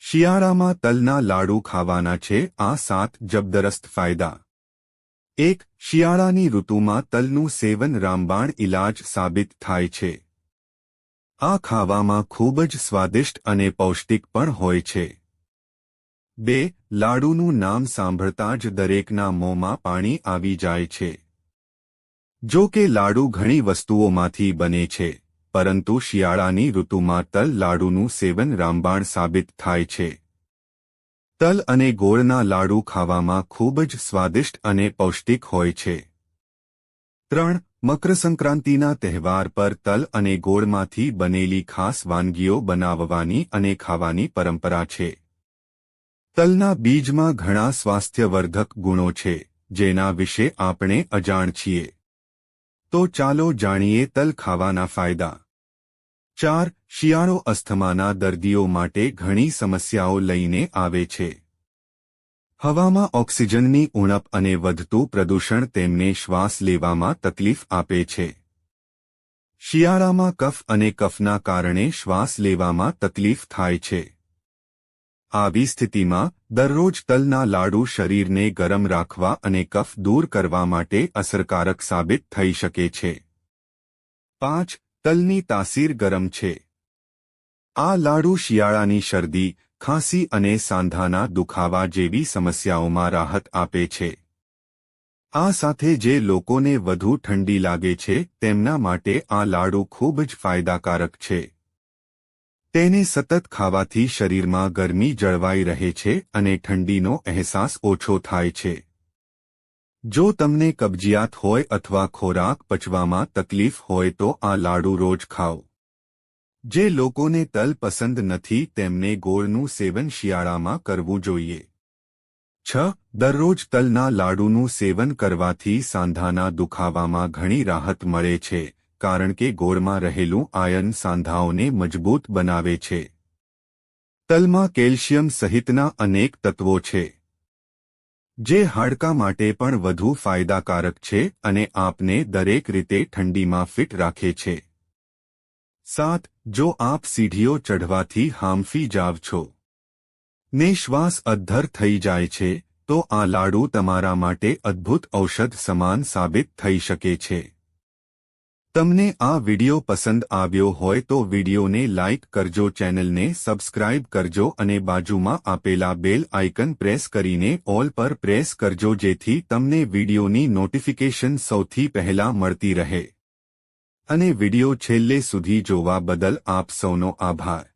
શિયાળામાં તલના લાડુ ખાવાના છે આ 7 જબરદસ્ત ફાયદા। 1. શિયાળાની ઋતુમાં તલનું સેવન રામબાણ ઇલાજ સાબિત થાય છે। આ ખાવામાં ખૂબ જ સ્વાદિષ્ટ અને પૌષ્ટિક પણ હોય છે। 2. લાડુનું નામ સાંભળતા જ દરેકના મોંમાં પાણી આવી જાય છે। જો કે લાડુ ઘણી વસ્તુઓમાંથી બને છે, પરંતુ શિયાળાની ઋતુમાં તલ લાડુનું સેવન રામબાણ સાબિત થાય છે। તલ અને ગોળના લાડુ ખાવામાં ખૂબ જ સ્વાદિષ્ટ અને પૌષ્ટિક હોય છે। 3. મકરસંક્રાંતિના તહેવાર પર તલ અને ગોળમાંથી બનેલી ખાસ વાનગીઓ બનાવવાની અને ખાવાની પરંપરા છે। તલના બીજમાં ઘણા સ્વાસ્થ્યવર્ધક ગુણો છે, જેના વિશે આપણે અજાણ છીએ। તો ચાલો જાણીએ તલ ખાવાના ફાયદા। 4. શિયાળો અસ્થમાના દર્દીઓ માટે ઘણી સમસ્યાઓ લઈને આવે છે। હવામાં ઓક્સિજનની ઉણપ અને વધતું પ્રદૂષણ તેમને શ્વાસ લેવામાં તકલીફ આપે છે। શિયાળામાં કફ અને કફના કારણે શ્વાસ લેવામાં તકલીફ થાય છે। આવી સ્થિતિમાં દરરોજ તલના લાડુ શરીરને ગરમ રાખવા અને કફ દૂર કરવા માટે અસરકારક સાબિત થઈ શકે છે। 5. તલની તાસીર ગરમ છે। આ લાડુ શિયાળાની શરદી, ખાંસી અને સાંધાના દુખાવા જેવી સમસ્યાઓમાં રાહત આપે છે। આ સાથે જે લોકોને વધુ ઠંડી લાગે છે તેમના માટે આ લાડુ ખૂબ જ ફાયદાકારક છે। તેને સતત ખાવાથી શરીરમાં ગરમી જળવાઈ રહે છે અને ઠંડીનો અહેસાસ ઓછો થાય છે। જો તમને કબજિયાત હોય અથવા ખોરાક પચવામાં તકલીફ હોય તો આ લાડુ રોજ ખાઓ। જે લોકોને તલ પસંદ નથી તેમને ગોળનું સેવન શિયાળામાં કરવું જોઈએ। 6. દરરોજ તલના લાડુનું સેવન કરવાથી સાંધાના દુખાવામાં ઘણી રાહત મળે છે, કારણ કે ગોળમાં રહેલું આયર્ન સાંધાઓને મજબૂત બનાવે છે। તલમાં કેલ્શિયમ સહિતના અનેક તત્વો છે, જે હાડકાં માટે પણ વધુ ફાયદાકારક છે અને આપને દરેક રીતે ઠંડીમાં ફિટ રાખે છે। 7. જો આપ સીડીઓ ચઢવાથી હાંફી જાવ છો ને શ્વાસ અદ્ધર થઈ જાય છે, તો આ લાડુ તમારા માટે અદ્ભુત ઔષધ સમાન સાબિત થઈ શકે છે। તમને આ વિડિયો પસંદ આવ્યો હોય તો વિડિયોને લાઇક કરજો, ચેનલને સબસ્ક્રાઇબ કરજો અને બાજુમાં આપેલા બેલ આઇકન પ્રેસ કરીને ઓલ પર પ્રેસ કરજો, જેથી તમને વિડિયોની નોટિફિકેશન સૌથી પહેલા મળતી રહે। અને વિડિયો છેલ્લે સુધી જોવા બદલ આપ સૌનો આભાર।